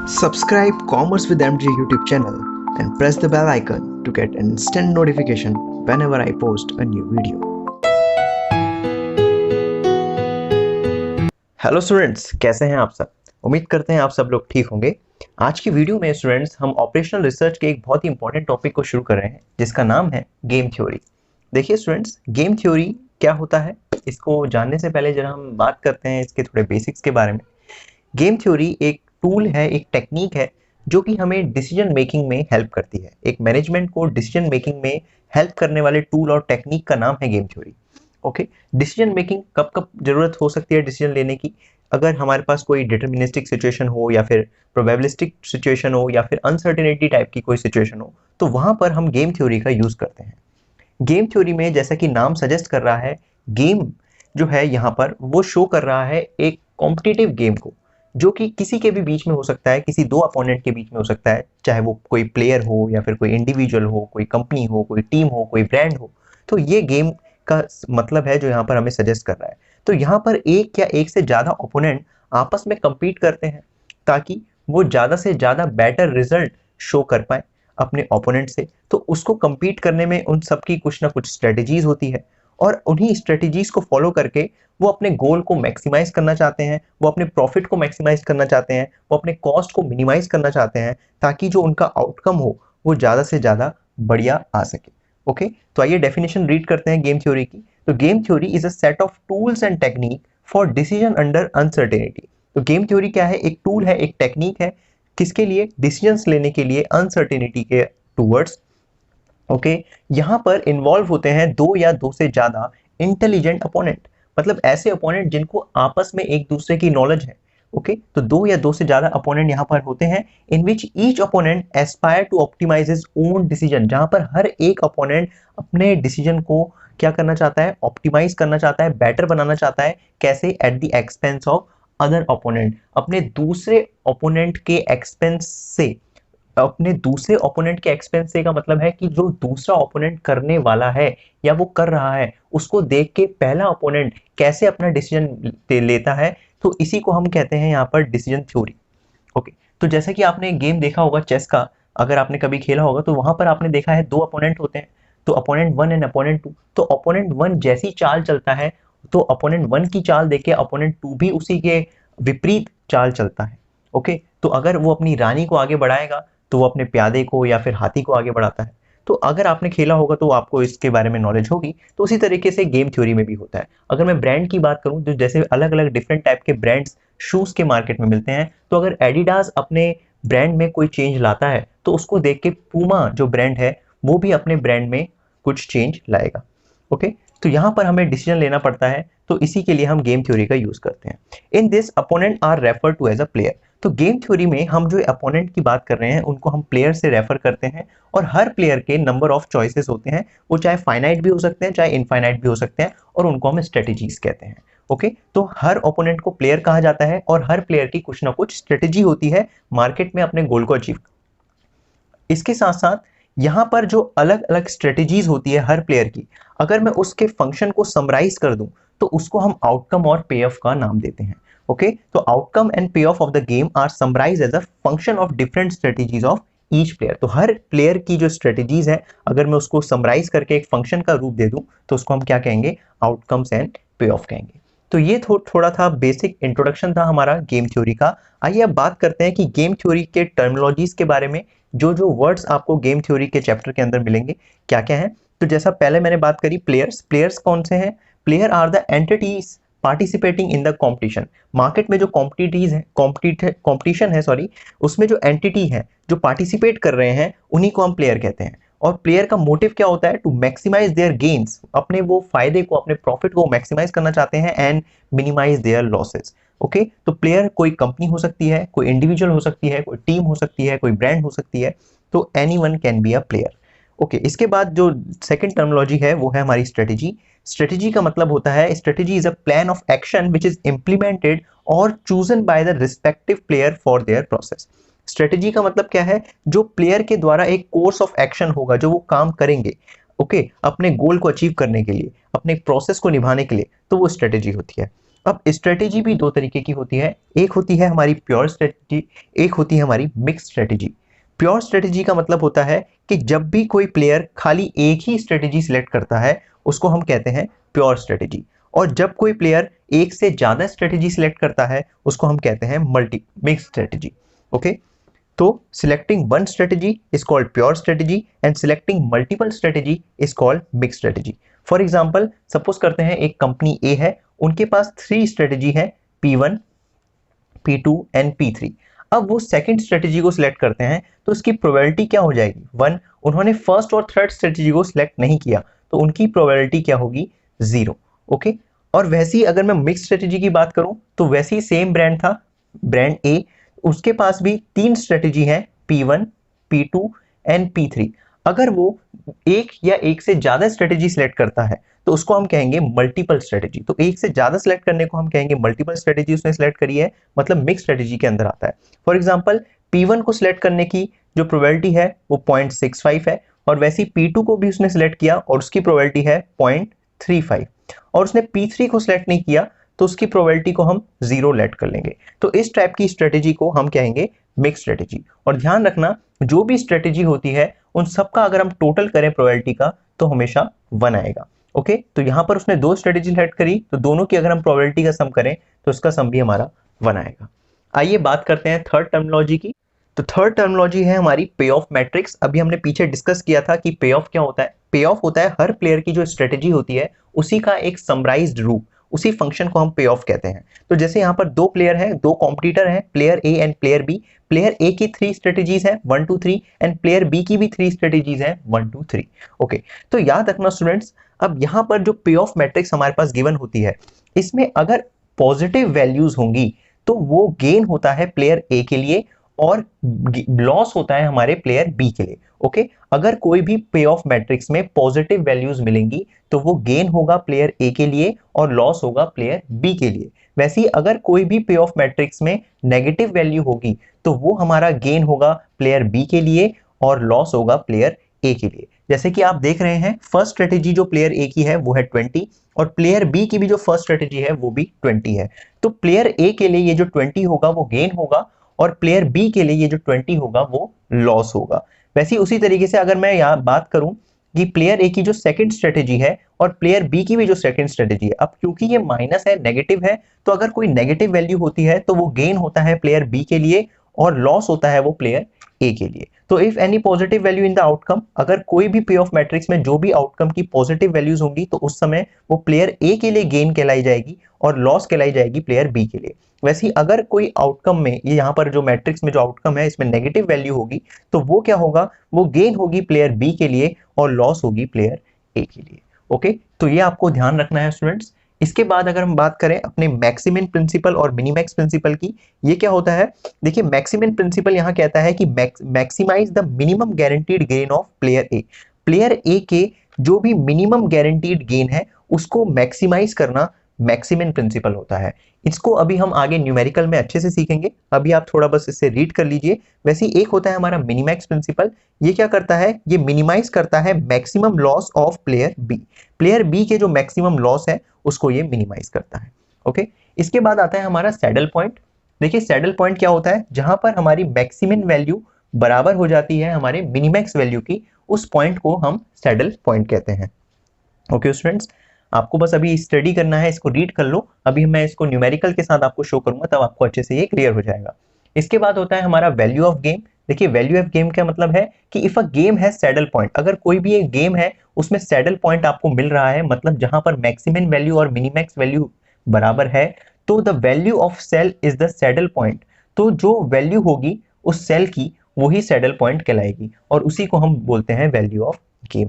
Subscribe Commerce with MJ YouTube channel and press the bell icon to get an instant notification whenever I post a new video. Hello students, कैसे हैं आप सब। उम्मीद करते हैं आप सब लोग ठीक होंगे। आज की वीडियो में स्टूडेंट्स हम ऑपरेशनल रिसर्च के एक बहुत ही इंपॉर्टेंट टॉपिक को शुरू कर रहे हैं जिसका नाम है गेम थ्योरी। देखिए स्टूडेंट्स, गेम थ्योरी क्या होता है इसको जानने से पहले जरा हम बात करते हैं इसके थोड़े बेसिक्स के बारे में। गेम थ्योरी एक टूल है, एक टेक्निक है जो कि हमें डिसीजन मेकिंग में हेल्प करती है। एक मैनेजमेंट को डिसीजन मेकिंग में हेल्प करने वाले टूल और टेक्निक का नाम है game theory. Okay, decision making कब कब जरूरत हो सकती है डिसीजन लेने की? अगर हमारे पास कोई डिटर्मिनिस्टिक सिचुएशन हो या फिर प्रोबेबिलिस्टिक सिचुएशन हो या फिर अनसर्टेनिटी टाइप की कोई सिचुएशन हो, तो वहां पर हम गेम थ्योरी का यूज करते हैं। गेम थ्योरी में जैसा कि नाम सजेस्ट कर रहा है, गेम जो है यहाँ पर वो शो कर रहा है एक कॉम्पिटिटिव गेम को, जो कि किसी के भी बीच में हो सकता है, किसी दो अपोनेंट के बीच में हो सकता है, चाहे वो कोई प्लेयर हो या फिर कोई इंडिविजुअल हो, कोई कंपनी हो, कोई टीम हो, कोई ब्रांड हो। तो ये गेम का मतलब है जो यहाँ पर हमें सजेस्ट कर रहा है। तो यहाँ पर एक या एक से ज्यादा ओपोनेंट आपस में compete करते हैं ताकि वो ज्यादा से ज्यादा बेटर रिजल्ट शो कर पाए अपने ओपोनेंट से। तो उसको compete करने में उन सबकी कुछ ना कुछ स्ट्रेटेजीज होती है और उन्हीं स्ट्रेटेजीज को फॉलो करके वो अपने गोल को मैक्सिमाइज करना चाहते हैं, वो अपने प्रॉफिट को मैक्सिमाइज करना चाहते हैं, वो अपने कॉस्ट को मिनिमाइज करना चाहते हैं ताकि जो उनका आउटकम हो वो ज्यादा से ज्यादा बढ़िया आ सके। ओके, तो आइए डेफिनेशन रीड करते हैं गेम थ्योरी की। तो game theory is a set of tools and technique for decision under uncertainty. तो गेम थ्योरी क्या है? एक टूल है, एक टेक्निक है, किसके लिए? डिसीजंस लेने के लिए अनसर्टेनिटी के टूवर्ड्स। ओके, यहाँ पर इन्वॉल्व होते हैं दो या दो से ज्यादा इंटेलिजेंट अपोनेंट, मतलब ऐसे अपोनेंट जिनको आपस में एक दूसरे की नॉलेज है। ओके, तो दो या दो से ज्यादा अपोनेंट यहाँ पर होते हैं in which each opponent aspire to optimize his own decision, जहां पर हर एक अपोनेंट अपने डिसीजन को क्या करना चाहता है? ऑप्टिमाइज करना चाहता है, बेटर बनाना चाहता है। कैसे? At the expense of other opponent, अपने दूसरे ओपोनेंट के एक्सपेंस से। अपने दूसरे ओपोनेंट के एक्सपेंस से का मतलब है कि जो दूसरा ओपोनेंट करने वाला है या वो कर रहा है उसको देख के पहला ओपोनेंट कैसे अपना डिसीजन लेता है। तो इसी को हम कहते हैं यहाँ पर डिसीजन थ्योरी। ओके, तो जैसे कि आपने गेम देखा होगा चेस का, अगर आपने कभी खेला होगा तो वहां पर आपने देखा है दो अपोनेंट होते हैं, तो opponent one and opponent two. तो अपोनेंट वन जैसी चाल चलता है तो अपोनेंट वन की चाल देख के अपोनेंट टू भी उसी के विपरीत चाल चलता है। ओके, तो अगर वो अपनी रानी को आगे बढ़ाएगा तो वो अपने प्यादे को या फिर हाथी को आगे बढ़ाता है। तो अगर आपने खेला होगा तो आपको इसके बारे में नॉलेज होगी। तो उसी तरीके से गेम थ्योरी में भी होता है। अगर मैं ब्रांड की बात करूं तो जैसे अलग अलग डिफरेंट टाइप के ब्रांड्स शूज के मार्केट में मिलते हैं, तो अगर एडिडास अपने ब्रांड में कोई चेंज लाता है तो उसको देख के पूमा जो ब्रांड है वो भी अपने ब्रांड में कुछ चेंज लाएगा। ओके, तो यहाँ पर हमें डिसीजन लेना पड़ता है, तो इसी के लिए हम गेम थ्योरी का यूज करते हैं। In this opponent are refer to as a player. तो गेम थ्योरी में हम जो अपोनेंट की बात कर रहे हैं उनको हम प्लेयर से रेफर करते हैं और हर प्लेयर के नंबर ऑफ चॉइसेस होते हैं, वो चाहे फाइनाइट भी हो सकते हैं चाहे इनफाइनाइट भी हो सकते हैं, और उनको हम स्ट्रेटेजीज कहते हैं। ओके, तो हर ओपोनेंट को प्लेयर कहा जाता है और हर प्लेयर की कुछ ना कुछ स्ट्रेटेजी होती है मार्केट में अपने गोल को अचीव। इसके साथ साथ यहाँ पर जो अलग अलग स्ट्रेटेजीज होती है हर प्लेयर की, अगर मैं उसके फंक्शन को समराइज कर दूं तो उसको हम आउटकम और पे ऑफ का नाम देते हैं। ओके, तो outcome and payoff the game are summarise as a function of different strategies of each player. तो हर प्लेयर की जो स्ट्रेटेजीज है अगर मैं उसको समराइज करके एक फंक्शन का रूप दे दूं तो उसको हम क्या कहेंगे? आउटकम्स एंड पे ऑफ कहेंगे। तो ये थोड़ा था बेसिक इंट्रोडक्शन था हमारा गेम थ्योरी का। आइए अब बात करते हैं कि गेम थ्योरी के टर्मिनोलॉजीज के बारे में। जो जो वर्ड्स आपको गेम थ्योरी के चैप्टर के अंदर मिलेंगे क्या क्या है। तो जैसा पहले मैंने बात करी प्लेयर्स, प्लेयर्स कौन से हैं? Player are the entities participating in the competition. Market में जो कंपटीशन है सॉरी, उसमें जो एंटिटी है जो पार्टिसिपेट कर रहे हैं उन्हीं को हम प्लेयर कहते हैं। और प्लेयर का मोटिव क्या होता है? टू मैक्सिमाइज देयर गेन्स, अपने वो फायदे को, अपने प्रॉफिट को मैक्सिमाइज करना चाहते हैं and minimise their losses. Okay, तो प्लेयर कोई कंपनी हो सकती है, कोई इंडिविजुअल हो सकती है, कोई टीम हो सकती है, कोई ब्रांड हो सकती है, तो anyone can be a player. Okay, इसके बाद जो सेकंड टर्मिनोलॉजी है वो है हमारी स्ट्रेटेजी। स्ट्रेटेजी का मतलब होता है strategy is a plan of action which is implemented or chosen by the respective player for their process. Strategy का मतलब क्या है? जो प्लेयर के द्वारा एक कोर्स ऑफ एक्शन होगा, जो वो काम करेंगे ओके अपने गोल को अचीव करने के लिए, अपने प्रोसेस को निभाने के लिए, तो वो स्ट्रेटेजी होती है। अब स्ट्रेटेजी भी दो तरीके की होती है, एक होती है हमारी प्योर स्ट्रेटेजी, एक होती है हमारी मिक्स स्ट्रेटेजी। प्योर स्ट्रेटेजी का मतलब होता है कि जब भी कोई प्लेयर खाली एक ही स्ट्रेटेजी सिलेक्ट करता है उसको हम कहते हैं प्योर स्ट्रेटेजी, और जब कोई प्लेयर एक से ज्यादा स्ट्रेटेजी सिलेक्ट करता है उसको हम कहते हैं मल्टी मिक्स स्ट्रेटेजी। ओके, तो selecting one strategy is called pure strategy and selecting multiple strategy is called mix strategy. For example suppose करते हैं एक कंपनी ए है, उनके पास 3 स्ट्रेटेजी है, P1, P2 एंड P3। अब वो सेकंड स्ट्रेटेजी को सिलेक्ट करते हैं तो उसकी प्रोबेबिलिटी क्या हो जाएगी, 1। उन्होंने फर्स्ट और थर्ड स्ट्रेटेजी को सिलेक्ट नहीं किया तो उनकी प्रोबेबिलिटी क्या होगी, 0। ओके, और वैसे ही अगर मैं मिक्स स्ट्रेटेजी की बात करूं तो वैसे ही सेम ब्रांड था, ब्रांड ए, उसके पास भी 3 स्ट्रेटेजी है, P1, P2 एंड P3। अगर वो एक या एक से ज्यादा स्ट्रेटेजी सिलेक्ट करता है तो उसको हम कहेंगे मल्टीपल स्ट्रेटेजी। तो एक से ज्यादा सिलेक्ट करने को हम कहेंगे मल्टीपल स्ट्रेटेजी, उसने सिलेक्ट करी है, मतलब मिक्स स्ट्रेटेजी के अंदर आता है। फॉर एग्जांपल P1 को सिलेक्ट करने की जो प्रोबेबिलिटी है वो 0.65 है, और वैसे ही P2 को भी उसने सिलेक्ट किया और उसकी प्रोबेबिलिटी है 0.35, और उसने P3 को सिलेक्ट नहीं किया तो उसकी प्रोबेबिलिटी को हम 0 लेट कर लेंगे। तो इस टाइप की स्ट्रेटेजी को हम कहेंगे मिक्स स्ट्रेटेजी। और ध्यान रखना, जो भी स्ट्रेटेजी होती है उन सबका अगर हम टोटल करें प्रोबेबिलिटी का तो हमेशा 1 आएगा। ओके, तो यहां पर उसने 2 स्ट्रेटेजी सेलेक्ट करी तो दोनों की अगर हम प्रोबेबिलिटी का सम करें तो उसका सम भी हमारा 1 आएगा। आइए बात करते हैं थर्ड टर्मिनोलॉजी की। तो थर्ड टर्मिनोलॉजी है हमारी पे ऑफ मैट्रिक्स। अभी हमने पीछे डिस्कस किया था कि पे ऑफ क्या होता है। पे ऑफ होता है हर प्लेयर की जो स्ट्रेटेजी होती है उसी का एक समराइज्ड रूप, उसी फंक्शन को हम पे ऑफ कहते हैं। तो जैसे यहाँ पर 2 प्लेयर हैं, 2 कॉम्पिटिटर हैं, player A and player B. Player A की 3 स्ट्रेटेजीज है 1 2 3 एंड प्लेयर बी की भी 3 स्ट्रेटेजीज है 1 2 3। ओके, तो याद रखना स्टूडेंट्स, अब यहाँ पर जो पे ऑफ मैट्रिक्स हमारे पास गिवन होती है इसमें अगर पॉजिटिव वैल्यूज होंगी तो वो गेन होता है प्लेयर ए के लिए और लॉस होता है हमारे प्लेयर बी के लिए। ओके, अगर कोई भी पे ऑफ मैट्रिक्स में पॉजिटिव वैल्यूज मिलेंगी तो वो गेन होगा प्लेयर ए के लिए और लॉस होगा प्लेयर बी के लिए। वैसे ही अगर कोई भी पे ऑफ मैट्रिक्स में नेगेटिव वैल्यू होगी तो वो हमारा गेन होगा प्लेयर बी के लिए और लॉस होगा प्लेयर ए के लिए। जैसे कि आप देख रहे हैं फर्स्ट स्ट्रेटेजी जो प्लेयर ए की है वो है 20 और प्लेयर बी की भी जो फर्स्ट स्ट्रेटेजी है वो भी 20 है। तो प्लेयर ए के लिए ये जो 20 होगा वो गेन होगा और प्लेयर बी के लिए ये जो 20 होगा वो लॉस होगा। वैसे ही उसी तरीके से अगर मैं यहाँ बात करूं कि प्लेयर ए की जो सेकंड स्ट्रेटेजी है और प्लेयर बी की भी जो सेकंड स्ट्रेटेजी है, अब क्योंकि ये माइनस है, नेगेटिव है, तो अगर कोई नेगेटिव वैल्यू होती है तो वो गेन होता है प्लेयर बी के लिए और लॉस होता है वो प्लेयर ए के लिए। तो if any positive value in the outcome, अगर कोई भी पे ऑफ मैट्रिक्स में जो भी आउटकम की पॉजिटिव वैल्यूज होंगी तो उस समय वो प्लेयर ए के लिए गेन कहलाई जाएगी और लॉस कहलाई जाएगी प्लेयर बी के लिए। वैसे ही अगर कोई आउटकम में, ये यहाँ पर जो मैट्रिक्स में जो आउटकम है इसमें नेगेटिव वैल्यू होगी तो वो क्या होगा, वो गेन होगी प्लेयर बी के लिए और लॉस होगी प्लेयर ए के लिए। ओके, तो ये आपको ध्यान रखना है स्टूडेंट्स। इसके बाद अगर हम बात करें अपने मैक्सिमम प्रिंसिपल और मिनिमैक्स प्रिंसिपल की, ये क्या होता है, देखिए मैक्सिमम प्रिंसिपल यहाँ कहता है कि maximise the minimum guaranteed gain of player A. Player A के जो भी मिनिमम गारंटीड गेन है उसको मैक्सिमाइज करना मैक्सिमम प्रिंसिपल होता है। इसको अभी हम आगे न्यूमेरिकल में अच्छे से सीखेंगे, अभी आप थोड़ा बस इससे रीड कर लीजिए। वैसे ही एक होता है हमारा मिनिमैक्स प्रिंसिपल, ये क्या करता है, ये मिनिमाइज करता है maximum loss of player B. Player B के जो मैक्सिमम लॉस है उसको ये मिनिमाइज करता है। ओके, इसके बाद आता है हमारा सैडल पॉइंट। देखिए सैडल पॉइंट क्या होता है, जहां पर हमारी मैक्सिमम वैल्यू बराबर हो जाती है हमारे मिनिमैक्स वैल्यू की, उस पॉइंट को हम सैडल पॉइंट कहते हैं। ओके स्टूडेंट्स, आपको बस अभी स्टडी करना है, इसको रीड कर लो, अभी मैं इसको न्यूमेरिकल के साथ आपको शो करूंगा तब आपको अच्छे से ये क्लियर हो जाएगा। इसके बाद होता है हमारा वैल्यू ऑफ गेम। देखिए वैल्यू ऑफ गेम का मतलब है कि इफ अ गेम है सैडल पॉइंट, अगर कोई भी एक गेम है उसमें सैडल पॉइंट आपको मिल रहा है, मतलब जहां पर मैक्सिमम वैल्यू और मिनिमैक्स वैल्यू बराबर है, तो the value of cell is the saddle point. तो जो वैल्यू होगी उस सेल की वही सैडल पॉइंट कहलाएगी और उसी को हम बोलते हैं वैल्यू ऑफ गेम।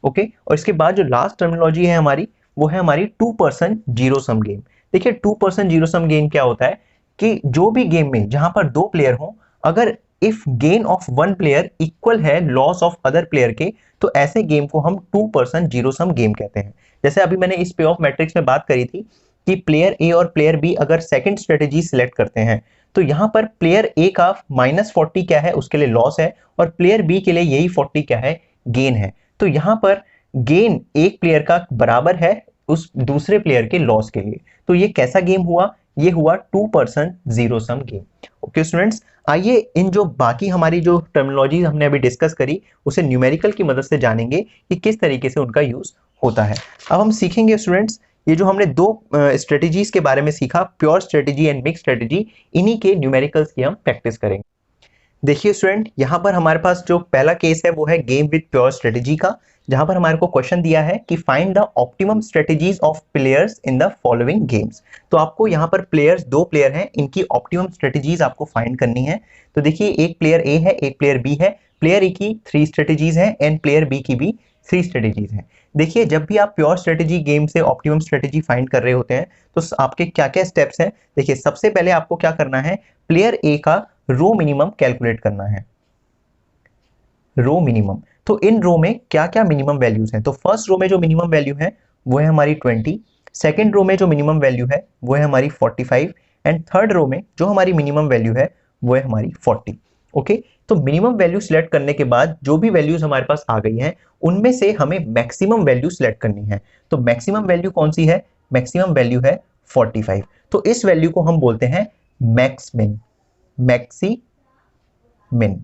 ओके, और इसके बाद जो लास्ट टर्मिनोलॉजी है हमारी वो है हमारी 2% जीरो सम गेम। देखिए 2% जीरो सम गेम क्या होता है कि जो भी गेम में जहां पर 2 प्लेयर हो, अगर if gain of 1 player equal है लॉस ऑफ अदर प्लेयर के, तो ऐसे गेम को हम 2% जीरो सम गेम कहते हैं। जैसे अभी मैंने इस पे ऑफ मैट्रिक्स में बात करी थी कि प्लेयर ए और प्लेयर बी अगर सेकंड स्ट्रेटेजी सिलेक्ट करते हैं तो यहां पर प्लेयर ए का -40 क्या है, उसके लिए लॉस है, और प्लेयर बी के लिए यही 40 क्या है, गेन है। तो यहां पर गेन एक प्लेयर का बराबर है उस दूसरे प्लेयर के लॉस के लिए। तो ये कैसा गेम हुआ? ये हुआ 2% zero sum game. Okay students, आइए इन जो बाकी हमारी जो टर्मिनोलॉजी हमने अभी डिस्कस करी उसे न्यूमेरिकल की मदद से जानेंगे कि किस तरीके से उनका यूज होता है। अब हम सीखेंगे स्टूडेंट्स, ये जो हमने दो स्ट्रेटेजीज के बारे में सीखा, pure strategy and mix strategy, इन्हीं के न्यूमेरिकल्स की हम प्रैक्टिस करेंगे। देखिए स्टूडेंट, यहाँ पर हमारे पास जो पहला केस है वो है गेम विद प्योर स्ट्रेटेजी का, जहां पर हमारे को क्वेश्चन दिया है कि find the optimum strategies of players in the following games. तो आपको यहाँ पर प्लेयर्स, दो प्लेयर हैं, इनकी ऑप्टिमम स्ट्रेटेजीज आपको फाइंड करनी है। तो देखिए, एक प्लेयर ए है, एक प्लेयर बी है। प्लेयर ए की 3 स्ट्रेटेजीज हैं एंड प्लेयर बी की भी 3 स्ट्रेटेजीज हैं। देखिए, जब भी आप प्योर स्ट्रेटेजी गेम से ऑप्टिमम स्ट्रेटेजी फाइंड कर रहे होते हैं तो आपके क्या क्या स्टेप्स हैं। देखिए, सबसे पहले आपको क्या करना है, प्लेयर ए का रो मिनिमम कैलकुलेट करना है। रो मिनिमम, तो इन रो में क्या क्या मिनिमम वैल्यूज हैं। तो फर्स्ट रो में जो मिनिमम वैल्यू है वो है हमारी 20, सेकंड रो में जो मिनिमम वैल्यू है वो है हमारी 45 एंड थर्ड रो में जो हमारी मिनिमम वैल्यू है वो है हमारी 40। ओके, तो मिनिमम वैल्यू सिलेक्ट करने के बाद जो भी वैल्यूज हमारे पास आ गई हैं उनमें से हमें मैक्सिमम वैल्यू सिलेक्ट करनी है। तो मैक्सिमम वैल्यू कौन सी है? मैक्सिमम वैल्यू है 45। तो इस वैल्यू को हम बोलते हैं मैक्स मिन, मैक्सी मिन।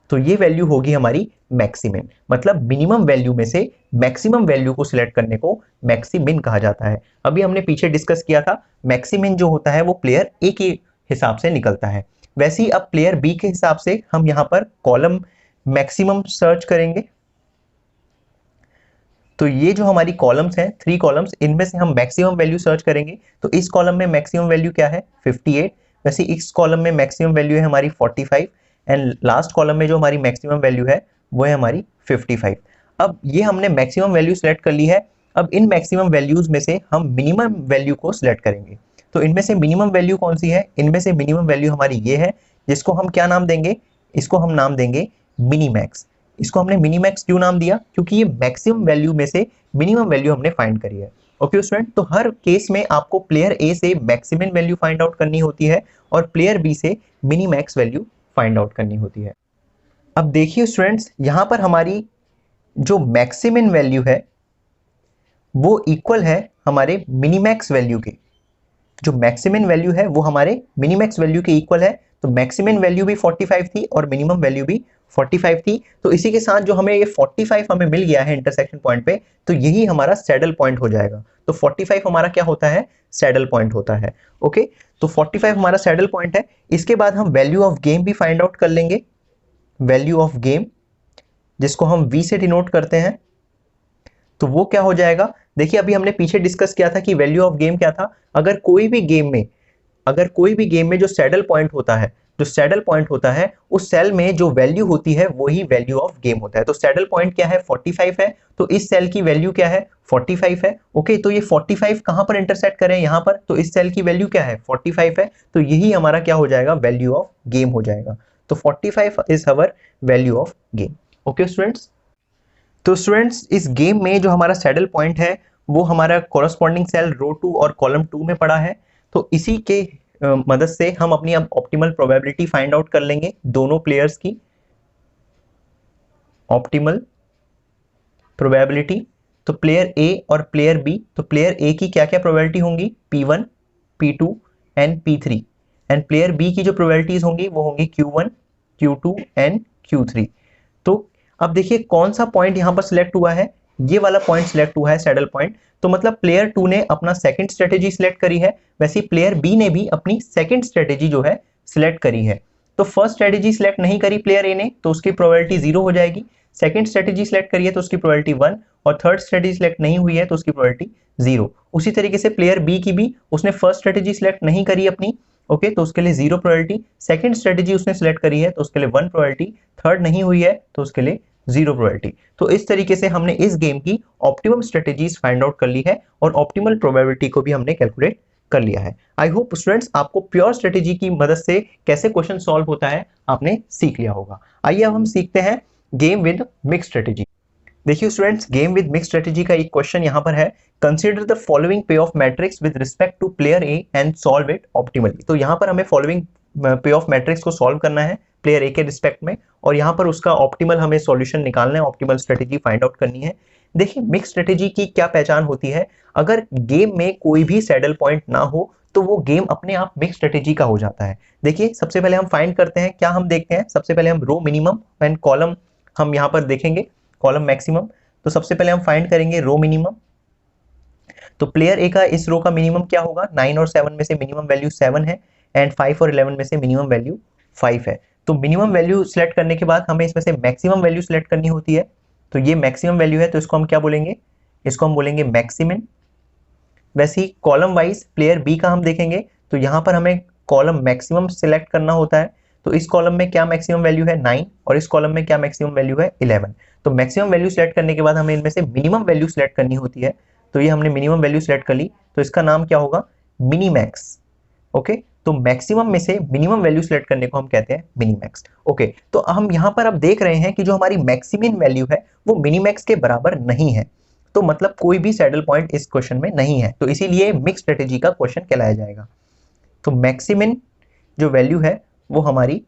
तो ये वैल्यू होगी हमारी मैक्सिमिन, मतलब मिनिमम वैल्यू में से मैक्सिमम वैल्यू को सिलेक्ट करने को मैक्सिमिन कहा जाता है। अभी हमने पीछे डिस्कस किया था, मैक्सिमिन जो होता है वो प्लेयर ए के हिसाब से निकलता है। वैसे ही अब प्लेयर बी के हिसाब से हम यहां पर कॉलम मैक्सिमम सर्च करेंगे। तो ये जो हमारी कॉलम्स हैं, 3 कॉलम्स, इनमें से हम मैक्सिमम वैल्यू सर्च करेंगे। तो इस कॉलम में मैक्सिमम वैल्यू क्या है? 58। वैसे इस कॉलम में मैक्सिमम वैल्यू है हमारी 45 एंड लास्ट कॉलम में जो हमारी मैक्सिमम वैल्यू है वो है हमारी 55। अब ये हमने मैक्सिमम वैल्यू सेलेक्ट कर ली है। अब इन मैक्सिमम वैल्यूज में से हम मिनिमम वैल्यू को सिलेक्ट करेंगे। तो इनमें से मिनिमम वैल्यू कौन सी है? इनमें से मिनिमम वैल्यू हमारी ये है, जिसको हम क्या नाम देंगे? इसको हम नाम देंगे मिनीमैक्स। इसको हमने मिनीमैक्स क्यों नाम दिया? क्योंकि ये मैक्सिमम वैल्यू में से मिनिमम वैल्यू हमने फाइंड करी है। ओके स्टूडेंट, तो हर केस में आपको प्लेयर ए से मैक्सिमम वैल्यू फाइंड आउट करनी होती है और प्लेयर बी से मिनीमैक्स वैल्यू फाइंड आउट करनी होती है। अब देखिए स्टूडेंट्स, यहां पर हमारी जो मैक्सिमम वैल्यू है वो इक्वल है हमारे मिनीमैक्स वैल्यू के। जो मैक्सिमम वैल्यू है वो हमारे मिनीमैक्स वैल्यू के इक्वल है। तो मैक्सिमम वैल्यू भी 45 थी और मिनिमम वैल्यू भी 45 थी। तो इसी के साथ जो हमें ये 45 हमें मिल गया है इंटरसेक्शन पॉइंट पे, तो यही हमारा सैडल पॉइंट हो जाएगा। तो 45 हमारा क्या होता है? सैडल पॉइंट होता है। ओके, तो 45 हमारा सैडल पॉइंट है। इसके बाद हम वैल्यू ऑफ गेम भी फाइंड आउट कर लेंगे। वैल्यू ऑफ गेम, जिसको हम वी से डिनोट करते हैं, तो वो क्या हो जाएगा? देखिए, अभी हमने पीछे डिस्कस किया था कि वैल्यू ऑफ गेम क्या था। अगर कोई भी गेम में जो सैडल पॉइंट होता है, जो सैडल पॉइंट होता है उस सेल में जो वैल्यू होती है वही वैल्यू ऑफ गेम होता है। तो सैडल पॉइंट क्या है? 45 है। तो इस सेल की वैल्यू क्या है? 45 है। ओके, तो ये 45 कहां पर इंटरसेक्ट करें? यहां पर। तो इस सेल की वैल्यू क्या है? 45 है। तो यही हमारा क्या हो जाएगा? वैल्यू ऑफ गेम हो जाएगा। तो 45 is our value of game. Okay students, तो स्टूडेंट्स इस गेम में जो हमारा सैडल पॉइंट है वो हमारा कॉरस्पॉन्डिंग सेल रो 2 और कॉलम 2 में पड़ा है। तो इसी के मदद से हम अपनी अब ऑप्टिमल प्रोबेबिलिटी फाइंड आउट कर लेंगे दोनों प्लेयर्स की। ऑप्टिमल प्रोबेबिलिटी, तो प्लेयर ए और प्लेयर बी, तो प्लेयर ए की क्या क्या प्रोबेबिलिटी होंगी? P1, P2 and P3 and player B की जो प्रोबेबिलिटीज होंगी वो होंगी Q1, Q2 एंड Q3। तो अब देखिए कौन सा पॉइंट यहां पर सिलेक्ट हुआ है? ये वाला पॉइंट सिलेक्ट हुआ है, सैडल पॉइंट। तो मतलब प्लेयर 2 ने अपना सेकंड स्ट्रेटेजी सिलेक्ट करी है, वैसे प्लेयर बी ने भी अपनी सेकंड स्ट्रेटेजी जो है सिलेक्ट करी है। तो फर्स्ट स्ट्रेटेजी सिलेक्ट नहीं करी प्लेयर ए ने, तो उसकी प्रोबेबिलिटी 0 हो जाएगी। सेकंड स्ट्रेटेजी सिलेक्ट करी है तो उसकी प्रोबेबिलिटी 1 और थर्ड स्ट्रेटेजी सिलेक्ट नहीं हुई है तो उसकी प्रोबेबिलिटी 0। उसी तरीके से प्लेयर बी की भी, उसने फर्स्ट स्ट्रेटेजी सिलेक्ट नहीं करी अपनी, ओके, तो उसके लिए 0 प्रोबेबिलिटी। सेकंड स्ट्रेटेजी उसने सिलेक्ट करी है तो उसके लिए 1 प्रोबेबिलिटी। थर्ड नहीं हुई है तो उसके लिए 0 प्रोबेबिलिटी। तो इस तरीके से हमने इस गेम की ऑप्टिमम स्ट्रेटेजीज फाइंड आउट कर ली है और ऑप्टिमल प्रोबेबिलिटी को भी हमने कैलकुलेट कर लिया है। आई होप स्टूडेंट्स आपको प्योर स्ट्रेटेजी की मदद से कैसे क्वेश्चन सॉल्व होता है आपने सीख लिया होगा। आइए अब हम सीखते हैं गेम विद मिक्स स्ट्रेटेजी। देखिए students, game with mix strategy का एक क्वेश्चन यहाँ पर है, consider the following payoff matrix with respect to player A and solve it optimally. तो यहाँ पर हमें फॉलोइंग पे ऑफ मैट्रिक्स को सॉल्व करना है प्लेयर ए के रिस्पेक्ट में, और यहाँ पर उसका ऑप्टिमल हमें सॉल्यूशन निकालना है, ऑप्टिमल स्ट्रेटेजी फाइंड आउट करनी है। देखिए मिक्स स्ट्रेटेजी की क्या पहचान होती है, अगर गेम में कोई भी सैडल पॉइंट ना हो तो वो गेम अपने आप मिक्स स्ट्रेटेजी का हो जाता है। देखिए सबसे पहले हम फाइंड करते हैं, क्या हम देखते हैं, सबसे पहले हम रो मिनिमम एंड कॉलम हम यहाँ पर देखेंगे, कॉलम मैक्सिमम। तो सबसे पहले हम फाइंड करेंगे रो मिनिमम। तो प्लेयर ए का इस रो का मिनिमम क्या होगा, 9 और 7 में से मिनिमम वैल्यू 7 है एंड 5 और 11 में से मिनिमम वैल्यू 5 है। तो मिनिमम वैल्यू सिलेक्ट करने के बाद हमें इसमें से मैक्सिमम वैल्यू सिलेक्ट करनी होती है। तो ये मैक्सिमम वैल्यू है, तो इसको हम क्या बोलेंगे, इसको हम बोलेंगे मैक्सिमिन। वैसे ही कॉलम वाइज प्लेयर बी का हम देखेंगे, तो यहाँ पर हमें कॉलम मैक्सिमम सिलेक्ट करना होता है। तो इस कॉलम में क्या मैक्सिमम वैल्यू है 9 और इस कॉलम में क्या मैक्सिमम वैल्यू है 11। तो मैक्सिमम वैल्यू सिलेक्ट करने के बाद हमें इनमें से मिनिमम वैल्यू सिलेक्ट करनी होती है। तो ये हमने मिनिमम वैल्यू सिलेक्ट कर ली, तो इसका नाम क्या होगा, मिनीमैक्स। ओके, तो मैक्सिमम में से मिनिमम वैल्यू सिलेक्ट करने को हम कहते हैं मिनीमैक्स। ओके, तो हम यहाँ पर अब देख रहे हैं कि जो हमारी मैक्सिमम वैल्यू है वो मिनीमैक्स के बराबर नहीं है, तो मतलब कोई भी सैडल पॉइंट इस क्वेश्चन में नहीं है, तो इसीलिए मिक्स स्ट्रेटेजी का क्वेश्चन कहलाया जाएगा। तो मैक्सिमम जो वैल्यू है वो हमारी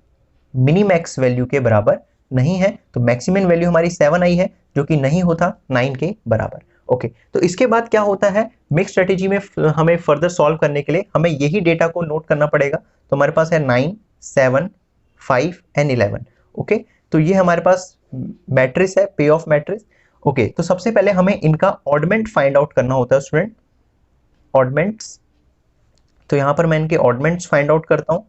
मिनीमैक्स वैल्यू के बराबर नहीं है, तो मैक्सिमम वैल्यू हमारी 7 आई है जो कि नहीं होता 9 के बराबर। ओके, तो इसके बाद क्या होता है, मिक्स स्ट्रेटेजी में हमें फर्दर सॉल्व करने के लिए हमें यही डेटा को नोट करना पड़ेगा। तो हमारे पास है 9, 7, 5 एंड 11। ओके, तो ये हमारे पास मैट्रिक्स है, पे ऑफ मैट्रिक्स। ओके, तो सबसे पहले हमें इनका ऑडमेंट फाइंड आउट करना होता है स्टूडेंट, ऑडमेंट्स। तो यहाँ पर मैं इनके ऑडमेंट्स फाइंड आउट करता हूँ।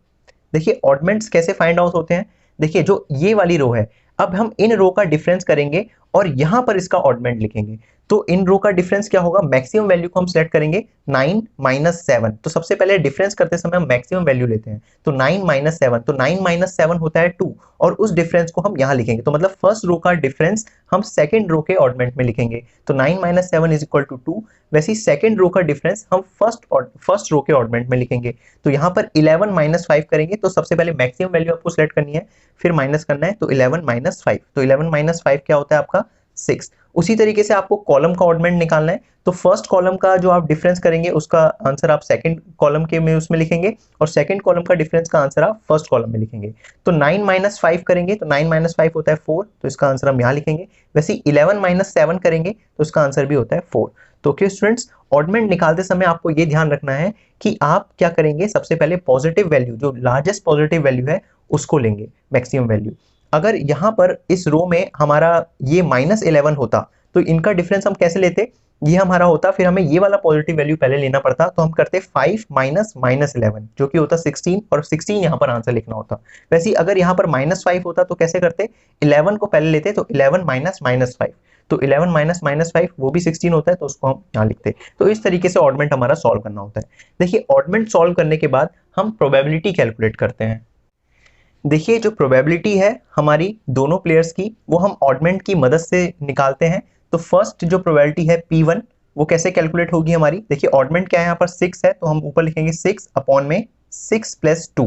देखिए ऑडमेंट्स कैसे फाइंड आउट होते हैं, देखिए जो ये वाली रो है, अब हम इन रो का डिफरेंस करेंगे और यहां पर इसका ऑडमेंट लिखेंगे। तो इन रो का डिफरेंस क्या होगा, मैक्सिमम वैल्यू को हम सिलेक्ट करेंगे 9 माइनस 7। तो सबसे पहले डिफरेंस करते समय हम मैक्सिमम वैल्यू लेते हैं, तो 9 माइनस 7, तो 9 माइनस 7 होता है 2, और उस डिफरेंस को हम यहां लिखेंगे। तो मतलब फर्स्ट रो का डिफरेंस हम सेकंड रो के ऑडमेंट में लिखेंगे, तो 9 माइनस 7 इज इक्वल टू 2। वैसे ही सेकंड रो का डिफरेंस हम फर्स्ट रो के ऑडमेंट में लिखेंगे। तो यहाँ पर 11 माइनस 5 करेंगे, तो सबसे पहले मैक्सिमम वैल्यू आपको सिलेक्ट करनी है, फिर माइनस करना है, तो 11 माइनस 5, तो 11 माइनस 5 क्या होता है आपका 6। उसी तरीके से आपको कॉलम का ऑडमेंट निकालना है, तो फर्स्ट कॉलम का जो आप डिफरेंस करेंगे उसका आंसर आप सेकंड कॉलम के में उसमें लिखेंगे, और सेकंड कॉलम का डिफरेंस का आंसर आप फर्स्ट कॉलम में लिखेंगे। तो 9 माइनस 5 करेंगे, तो 9 माइनस 5 होता है 4, तो इसका आंसर हम यहाँ लिखेंगे। वैसे 11 माइनस 7 करेंगे तो इसका आंसर भी होता है 4। तो ओके स्टूडेंट्स, ऑडमेंट निकालते समय आपको ये ध्यान रखना है कि आप क्या करेंगे, सबसे पहले पॉजिटिव वैल्यू, जो लार्जेस्ट पॉजिटिव वैल्यू है उसको लेंगे मैक्सिमम वैल्यू। अगर यहाँ पर इस रो में हमारा ये -11 होता तो इनका डिफरेंस हम कैसे लेते, ये हमारा होता, फिर हमें ये वाला पॉजिटिव वैल्यू पहले लेना पड़ता, तो हम करते 5 माइनस -11 जो कि होता 16, और 16 यहाँ पर आंसर लिखना होता। वैसे ही अगर यहाँ पर -5 होता तो कैसे करते, 11 को पहले लेते, तो 11 माइनस -5, तो 11 माइनस -5 वो भी 16 होता है, तो उसको हम यहाँ लिखते। तो इस तरीके से ऑडमेंट हमारा सॉल्व करना होता है। देखिए ऑडमेंट सॉल्व करने के बाद हम प्रोबेबिलिटी कैलकुलेट करते हैं। देखिए जो प्रोबेबिलिटी है हमारी दोनों प्लेयर्स की, वो हम ऑडमेंट की मदद से निकालते हैं। तो फर्स्ट जो प्रोबेबिलिटी है P1, वो कैसे कैलकुलेट होगी हमारी, देखिए ऑडमेंट क्या है यहाँ पर 6 है, तो हम ऊपर लिखेंगे 6 अपॉन में 6 प्लस 2।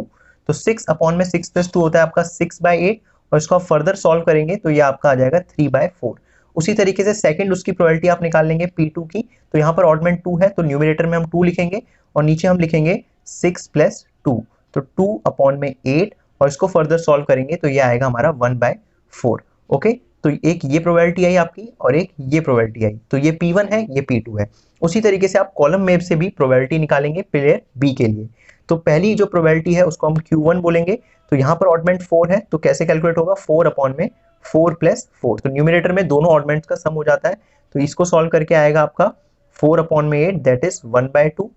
तो 6 अपॉन में 6 प्लस 2 होता है आपका 6/8, और इसको आप फर्दर सॉल्व करेंगे तो ये आपका आ जाएगा 3/4। उसी तरीके से सेकंड उसकी प्रोबेबिलिटी आप निकाल लेंगे P2 की, तो यहाँ पर ऑडमेंट 2 है, तो न्यूमरेटर में हम 2 लिखेंगे और नीचे हम लिखेंगे 6 प्लस 2, तो 2 अपॉन में 8, और इसको फर्दर सॉल्व करेंगे तो ये आएगा हमारा 1/4। ओके, तो एक ये प्रोबेबिलिटी आई आपकी और एक ये प्रोबेबिलिटी आई, तो ये P1 है, ये P2 है। उसी तरीके से आप कॉलम में से भी प्रोबेबिलिटी निकालेंगे प्लेयर बी के लिए। तो पहली जो प्रोबेबिलिटी है उसको हम Q1 बोलेंगे, तो यहाँ पर ऑडमेंट 4 है, तो कैसे कैलकुलेट होगा, 4 अपॉन में 4 प्लस 4, तो न्यूमरेटर में दोनों ऑडमेंट्स का सम हो जाता है, तो इसको सॉल्व करके आएगा आपका 4 अपॉन में 8, दैट इज 1/2।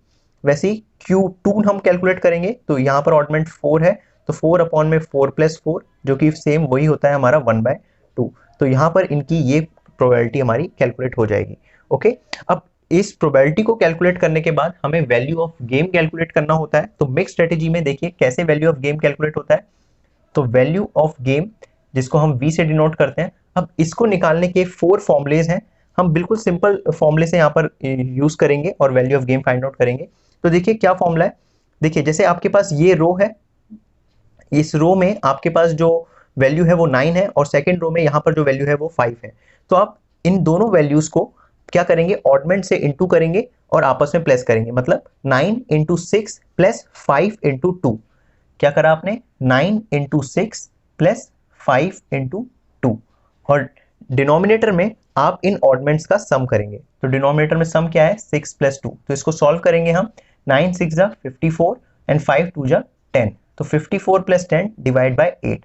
वैसे ही Q2 हम कैलकुलेट करेंगे, तो यहाँ पर ऑडमेंट 4 है, तो 4 अपॉन में 4 प्लस 4 जो कि सेम वही होता है हमारा 1/2। तो यहाँ पर इनकी ये प्रोबेबिलिटी हमारी कैलकुलेट हो जाएगी। ओके, अब इस प्रोबेबिलिटी को कैलकुलेट करने के बाद हमें वैल्यू ऑफ गेम कैलकुलेट करना होता है। तो मिक्स स्ट्रेटेजी में देखिए कैसे वैल्यू ऑफ गेम कैलकुलेट होता है। तो वैल्यू ऑफ गेम जिसको हम V से डिनोट करते हैं, अब इसको निकालने के 4 फॉर्मुलेज हैं, हम बिल्कुल सिंपल फॉर्मूले से यहाँ पर यूज करेंगे और value of game find out करेंगे। तो देखिए क्या फॉर्मूला है, देखिए जैसे आपके पास ये रो है, इस रो में आपके पास जो वैल्यू है वो 9 है, और सेकंड रो में यहाँ पर जो वैल्यू है वो 5 है। तो आप इन दोनों वैल्यूज को क्या करेंगे, ऑडमेंट से इंटू करेंगे और आपस में प्लस करेंगे, मतलब 9 इंटू 6 प्लस 5 इंटू 2। क्या करा आपने, 9 इंटू 6 प्लस 5 इंटू 2, और डिनोमिनेटर में आप इन ऑडमेंट्स का सम करेंगे। तो डिनोमिनेटर में सम क्या है 6 प्लस 2, तो इसको सॉल्व करेंगे हम। 9 6 जा 54 एंड 5 2 जा 10, तो 54 प्लस 10 डिवाइड बाय 8।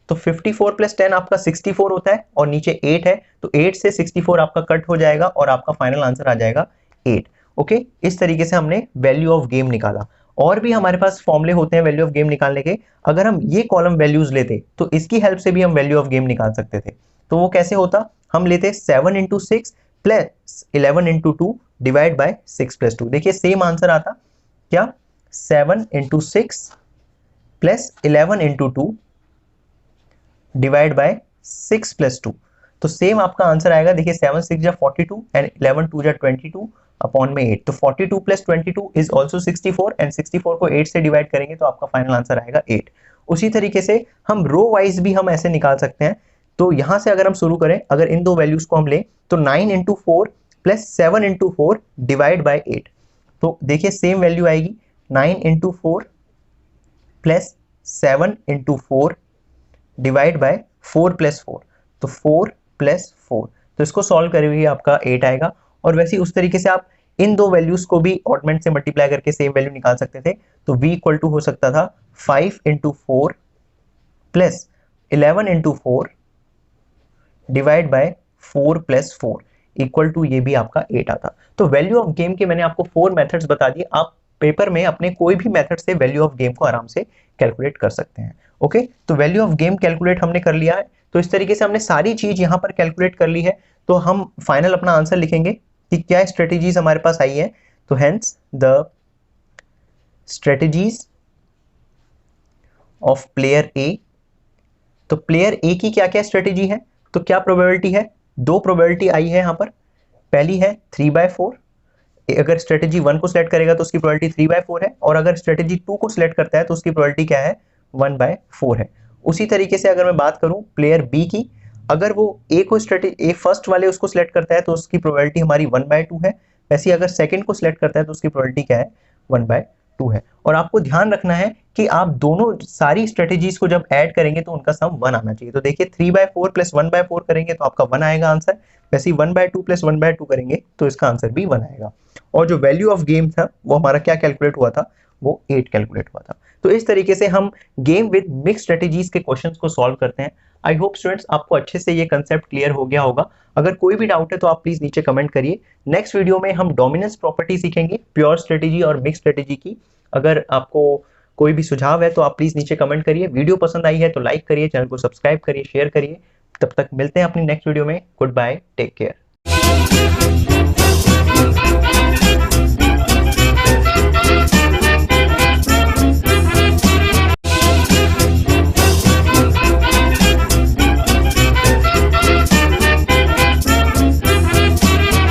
तो 54 प्लस 10 आपका 64 होता है और नीचे 8 है, तो 8 से 64 आपका कट हो जाएगा और आपका फाइनल आंसर आ जाएगा 8। ओके, इस तरीके से हमने वैल्यू ऑफ गेम निकाला। और भी हमारे पास फॉर्मूले होते हैं वैल्यू ऑफ गेम निकालने के। अगर हम ये कॉलम वैल्यूज लेते तो इसकी हेल्प से भी हम वैल्यू ऑफ गेम निकाल सकते थे। तो वो कैसे होता, हम लेते 7 into 6 plus 11 into 2 divide by 6 plus 2। देखिए सेम आंसर आता क्या, 7 into 6 plus 11 into 2 divide by 6 plus 2। तो सेम आपका आंसर आएगा। देखिए 7 6 जा 42 एंड 11 2 जा 22 अपॉन में 8, तो 42 प्लस 22 इज ऑल्सो 64 एंड 64 को 8 से डिवाइड करेंगे तो आपका फाइनल आंसर आएगा 8। उसी तरीके से हम रो वाइज भी हम ऐसे निकाल सकते हैं। तो यहां से अगर हम शुरू करें, अगर इन दो वैल्यूज को हम लें तो 9 into 4 plus 7 into 4 divide by 8। तो देखिए सेम वैल्यू आएगी 9 into 4 plus 7 into 4 divide by 4 plus 4, तो 4 प्लस 4, तो इसको सॉल्व करेंगे आपका 8 आएगा। और वैसे उस तरीके से आप इन दो वैल्यूज को भी ऑडमेंट से मल्टीप्लाई करके सेम वैल्यू निकाल सकते थे। तो v इक्वल टू हो सकता था 5 into 4 plus 11 into 4 divide by 4 plus 4 equal to ये भी आपका 8 आता। तो वैल्यू ऑफ गेम के मैंने आपको 4 मेथड्स बता दिए। आप पेपर में अपने कोई भी मेथड से वैल्यू ऑफ गेम को आराम से कैलकुलेट कर सकते हैं। ओके, तो वैल्यू ऑफ गेम कैलकुलेट हमने कर लिया है। तो इस तरीके से हमने सारी चीज यहां पर कैलकुलेट कर ली है। तो हम फाइनल अपना आंसर लिखेंगे कि क्या स्ट्रेटेजीज हमारे पास आई है। तो hence the strategies of player ए। तो प्लेयर ए की क्या क्या स्ट्रेटेजी है, तो क्या प्रोबेबिलिटी है, दो प्रोबेबिलिटी आई है यहां पर। पहली है 3/4, अगर स्ट्रेटेजी 1 को सिलेक्ट करेगा तो उसकी प्रोबेबिलिटी 3/4 है, और अगर स्ट्रेटेजी 2 को सिलेक्ट करता है तो उसकी प्रोबेबिलिटी क्या है 1/4 है। उसी तरीके से अगर मैं बात करूं प्लेयर बी की, अगर वो ए को स्ट्रेटेजी फर्स्ट वाले उसको सिलेक्ट करता है तो उसकी प्रोबेबिलिटी हमारी 1/2 है। वैसे अगर सेकंड को सिलेक्ट करता है तो उसकी प्रोबेबिलिटी क्या है 1/2 है। और आपको ध्यान रखना है कि आप दोनों सारी स्ट्रेटेजीज को जब ऐड करेंगे तो उनका सम 1 आना चाहिए। तो देखिए 3/4 प्लस 1/4 करेंगे तो आपका 1 आएगा आंसर। वैसे 1/2 प्लस 1/2 करेंगे तो इसका आंसर भी 1 आएगा। और जो वैल्यू ऑफ गेम था वो हमारा क्या कैलकुलेट हुआ था, वो 8 कैलकुलेट हुआ था। तो इस तरीके से हम गेम विद मिक्स स्ट्रेटेजीज के क्वेश्चंस को सॉल्व करते हैं। आई होप स्टूडेंट्स आपको अच्छे से ये कंसेप्ट क्लियर हो गया होगा। अगर कोई भी डाउट है तो आप प्लीज नीचे कमेंट करिए। नेक्स्ट वीडियो में हम डोमिनेंस प्रॉपर्टी सीखेंगे, प्योर स्ट्रेटेजी और मिक्स स्ट्रेटेजी की। अगर आपको कोई भी सुझाव है तो आप प्लीज नीचे कमेंट करिए। वीडियो पसंद आई है तो लाइक करिए, चैनल को सब्सक्राइब करिए, शेयर करिए। तब तक मिलते हैं अपनी नेक्स्ट वीडियो में। Goodbye, take care.